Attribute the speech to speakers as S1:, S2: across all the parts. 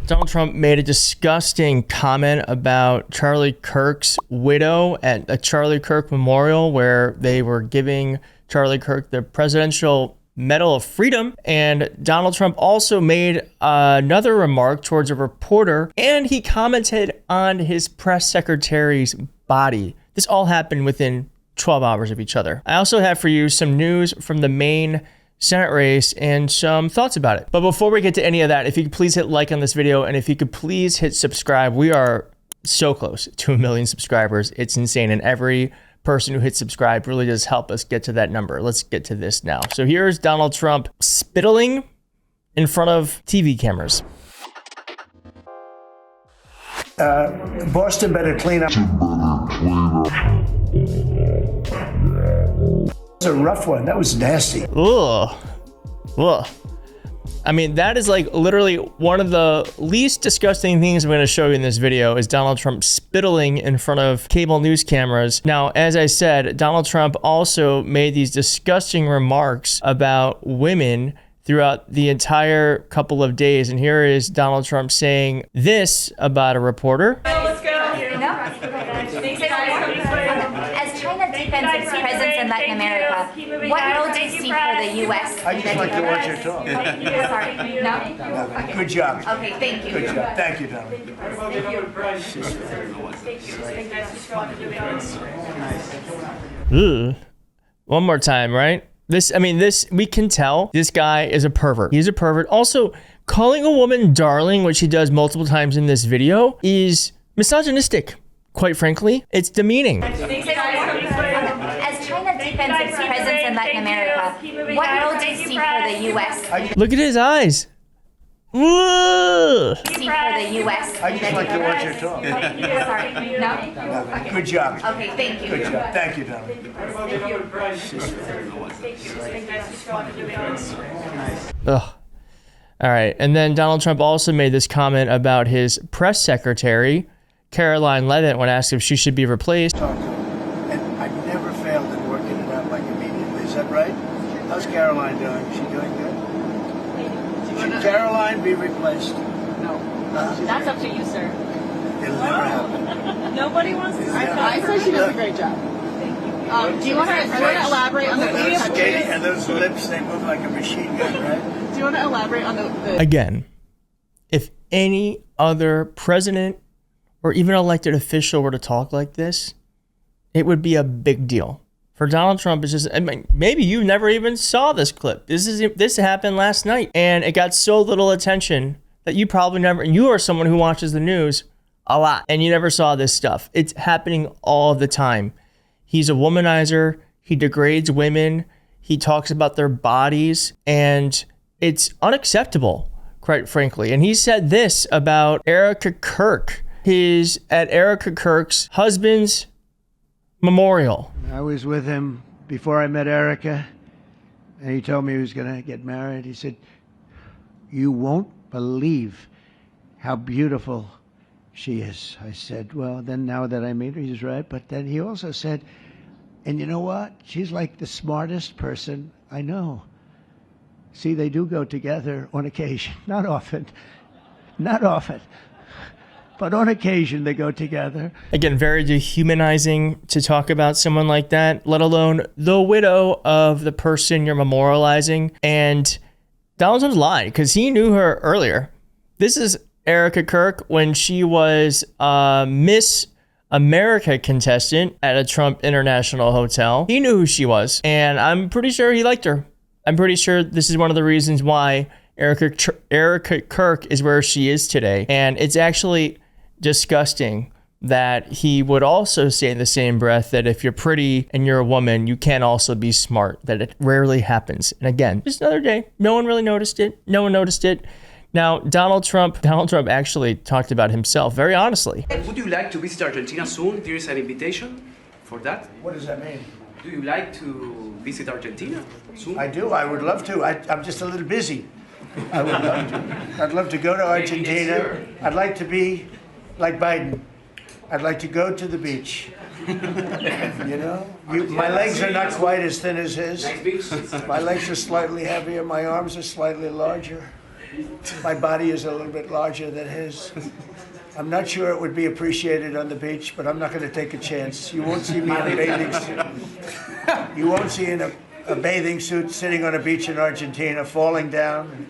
S1: Donald Trump made a disgusting comment about Charlie Kirk's widow at a Charlie Kirk memorial where they were giving Charlie Kirk the Presidential Medal of Freedom. And Donald Trump also made another remark towards a reporter, and he commented on his press secretary's body. This all happened within 12 hours of each other. I also have for you some news from the main Senate race and some thoughts about it. But before we get to any of that, if you could please hit like on this video, and if you could please hit subscribe. We are so close to 1 million subscribers. It's insane. And every person who hits subscribe really does help us get to that number. Let's get to this now. So here's Donald Trump spittling in front of TV cameras.
S2: Boston better clean up. It was a rough one. That was nasty.
S1: Ugh. Ugh. I mean, that is like literally one of the least disgusting things I'm going to show you in this video is Donald Trump spittling in front of cable news cameras. Now, as I said, Donald Trump also made these disgusting remarks about women throughout the entire couple of days. And here is Donald Trump saying this about a reporter.
S3: Let's go. As China deepens its presence in Latin America, what role do you see for the U.S.?
S2: I just like to watch your talk.
S3: Sorry, no?
S2: Okay. Good job.
S3: Okay, thank you.
S2: Good job. Thank you, Donald.
S1: Ugh. One more time, right? We can tell this guy is a pervert. He's a pervert. Also, calling a woman darling, which he does multiple times in this video, is misogynistic. Quite frankly, it's demeaning.
S3: As China deepens its presence in Latin America, what role do you see for the U.S.?
S1: Look at his eyes. Ugh.
S3: See for the U.S.
S2: I just like to watch your talk.
S3: Sorry, no?
S2: Good job.
S3: Okay, thank you.
S2: Good job. Thank you, Donald.
S1: Ugh. All right. And then Donald Trump also made this comment about his press secretary, Caroline Levitt, when asked if she should be replaced.
S2: And I've never failed in working it out like immediately. Is that right? How's Caroline doing? Is she doing good? Should Caroline be replaced?
S4: No. That's up to you, sir.
S2: It'll never happen.
S4: Nobody wants to. I say she does a great job. Thank you. Do you want to elaborate on the
S2: And those lips, they move like a machine gun, right?
S4: Do you want to elaborate on the
S1: Again, if any other president or even elected official were to talk like this, it would be a big deal. For Donald Trump, it's just, I mean, maybe you never even saw this clip. This happened last night, and it got so little attention that you probably never, and you are someone who watches the news a lot, and you never saw this stuff. It's happening all the time. He's a womanizer. He degrades women. He talks about their bodies, and it's unacceptable, quite frankly. And he said this about Erica Kirk. He's at Erica Kirk's husband's memorial.
S2: I was with him before I met Erica, and he told me he was going to get married. He said, "You won't believe how beautiful she is." I said, "Well, then now that I meet her," he's right. But then he also said, "And you know what? She's like the smartest person I know." See, they do go together on occasion. Not often. But on occasion, they go together.
S1: Again, very dehumanizing to talk about someone like that, let alone the widow of the person you're memorializing. And Donald Trump's lied because he knew her earlier. This is Erica Kirk when she was a Miss America contestant at a Trump International hotel. He knew who she was, and I'm pretty sure he liked her. I'm pretty sure this is one of the reasons why Erica Kirk is where she is today. And it's actually disgusting that he would also say in the same breath that if you're pretty and you're a woman, you can also be smart, that it rarely happens. And again, just another day. No one really noticed it. No one noticed it. Now, Donald Trump actually talked about himself very honestly.
S5: Would you like to visit Argentina soon? There is an invitation for that.
S2: What does that mean?
S5: Do you like to visit Argentina soon?
S2: I do. I would love to. I'm just a little busy. I would love to. I'd love to go to Argentina. I'd like to be like Biden. I'd like to go to the beach. You know? My legs are not quite as thin as his. My legs are slightly heavier. My arms are slightly larger. My body is a little bit larger than his. I'm not sure it would be appreciated on the beach, but I'm not going to take a chance. You won't see me in a bathing suit. You won't see in a bathing suit sitting on a beach in Argentina, falling down,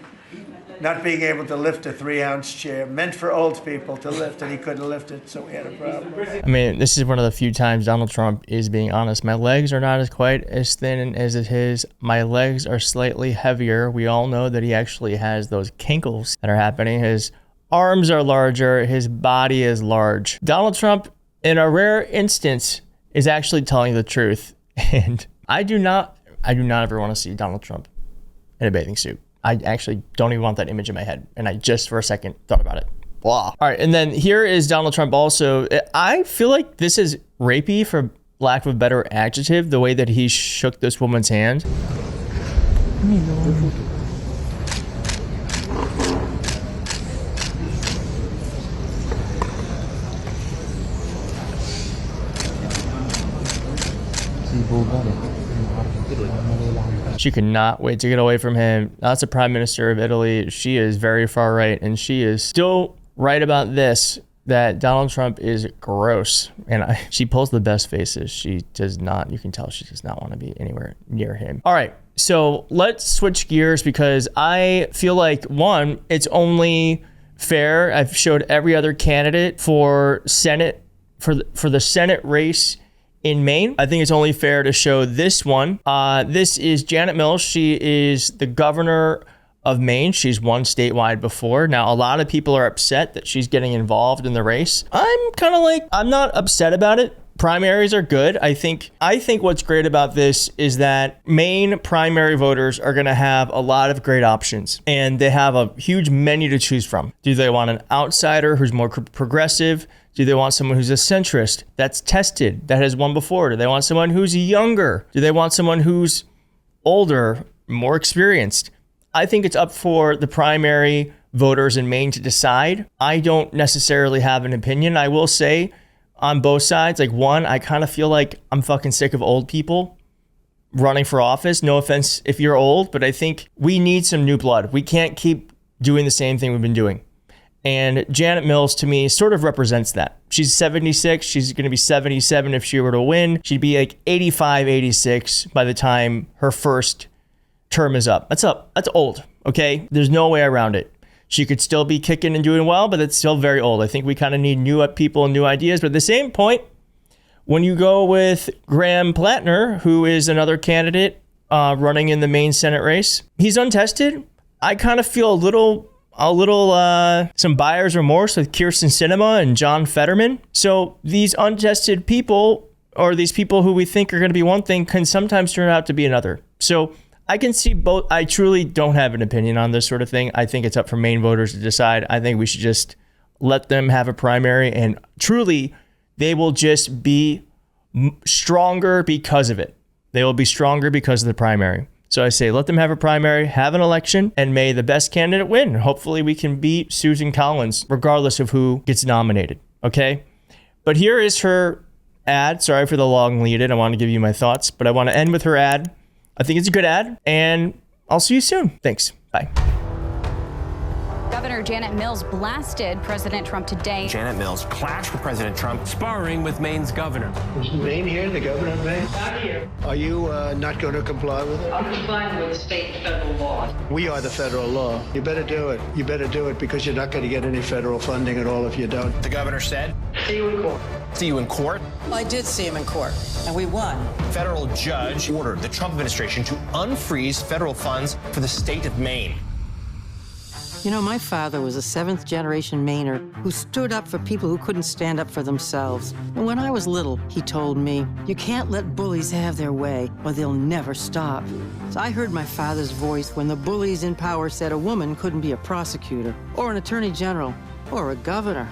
S2: not being able to lift a 3-ounce chair, meant for old people to lift, and he couldn't lift it, so we had a problem.
S1: I mean, this is one of the few times Donald Trump is being honest. My legs are not as quite as thin as his. My legs are slightly heavier. We all know that he actually has those kinkles that are happening. His arms are larger. His body is large. Donald Trump, in a rare instance, is actually telling the truth. And I do not ever want to see Donald Trump in a bathing suit. I actually don't even want that image in my head. And I just for a second thought about it. Blah. All right. And then here is Donald Trump also. I feel like this is rapey, for lack of a better adjective, the way that he shook this woman's hand. She could not wait to get away from him. That's the Prime Minister of Italy. She is very far right, and she is still right about this, that Donald Trump is gross. And she pulls the best faces. She does not, you can tell she does not want to be anywhere near him. All right, so let's switch gears, because I feel like, one, it's only fair. I've showed every other candidate for Senate, for the Senate race in Maine. I think it's only fair to show this one. This is Janet Mills. She is the governor of Maine. She's won statewide before. Now, a lot of people are upset that she's getting involved in the race. I'm kind of like, I'm not upset about it. Primaries are good. I think what's great about this is that Maine primary voters are going to have a lot of great options, and they have a huge menu to choose from. Do they want an outsider who's more progressive? Do they want someone who's a centrist, that's tested, that has won before? Do they want someone who's younger? Do they want someone who's older, more experienced? I think it's up for the primary voters in Maine to decide. I don't necessarily have an opinion. I will say on both sides, like, one, I kind of feel like I'm fucking sick of old people running for office. No offense if you're old, but I think we need some new blood. We can't keep doing the same thing we've been doing. And Janet Mills, to me, sort of represents that. She's 76. She's going to be 77 if she were to win. She'd be like 85, 86 by the time her first term is up. That's old, okay? There's no way around it. She could still be kicking and doing well, but it's still very old. I think we kind of need new people and new ideas. But at the same point, when you go with Graham Plattner, who is another candidate running in the Maine Senate race, he's untested. I kind of feel some buyer's remorse with Kyrsten Sinema and John Fetterman. So these untested people, or these people who we think are going to be one thing, can sometimes turn out to be another. So I can see both. I truly don't have an opinion on this sort of thing. I think it's up for Maine voters to decide. I think we should just let them have a primary, and truly they will just be stronger because of it. They will be stronger because of the primary. So I say, let them have a primary, have an election, and may the best candidate win. Hopefully we can beat Susan Collins, regardless of who gets nominated, okay? But here is her ad. Sorry for the long lead-in. I want to give you my thoughts, but I want to end with her ad. I think it's a good ad, and I'll see you soon. Thanks. Bye.
S6: Governor Janet Mills blasted President Trump today.
S7: Janet Mills clashed with President Trump, sparring with Maine's governor.
S2: Is Maine here, the governor of Maine?
S8: Not here.
S2: Are you not going to comply with it?
S8: I'm complying with state and federal law.
S2: We are the federal law. You better do it. You better do it, because you're not going to get any federal funding at all if you don't.
S7: The governor said,
S8: See you in court.
S7: see you in court.
S9: I did see him in court, and we won.
S7: Federal judge ordered the Trump administration to unfreeze federal funds for the state of Maine.
S9: You know, my father was a seventh-generation Mainer who stood up for people who couldn't stand up for themselves. And when I was little, he told me, you can't let bullies have their way, or they'll never stop. So I heard my father's voice when the bullies in power said a woman couldn't be a prosecutor, or an attorney general, or a governor.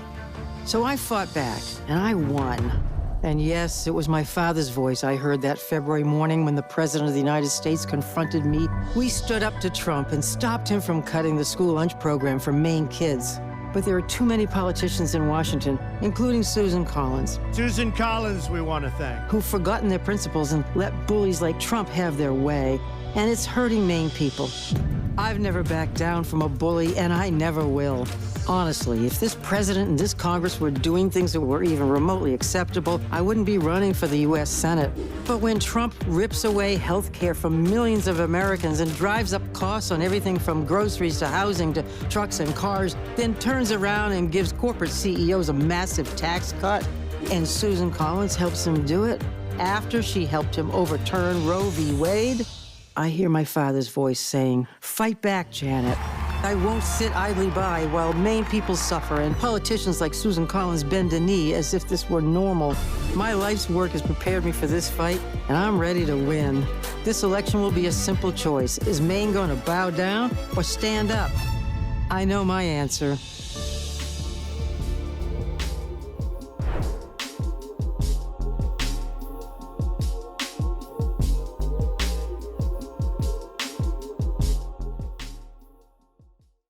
S9: So I fought back, and I won. And yes, it was my father's voice I heard that February morning when the President of the United States confronted me. We stood up to Trump and stopped him from cutting the school lunch program for Maine kids. But there are too many politicians in Washington, including Susan Collins.
S2: Susan Collins, we want to thank.
S9: Who've forgotten their principles and let bullies like Trump have their way. And it's hurting Maine people. I've never backed down from a bully, and I never will. Honestly, if this president and this Congress were doing things that were even remotely acceptable, I wouldn't be running for the U.S. Senate. But when Trump rips away health care from millions of Americans and drives up costs on everything from groceries to housing to trucks and cars, then turns around and gives corporate CEOs a massive tax cut, and Susan Collins helps him do it after she helped him overturn Roe v. Wade, I hear my father's voice saying, "Fight back, Janet. I won't sit idly by while Maine people suffer and politicians like Susan Collins bend a knee as if this were normal. My life's work has prepared me for this fight, and I'm ready to win. This election will be a simple choice. Is Maine going to bow down or stand up? I know my answer.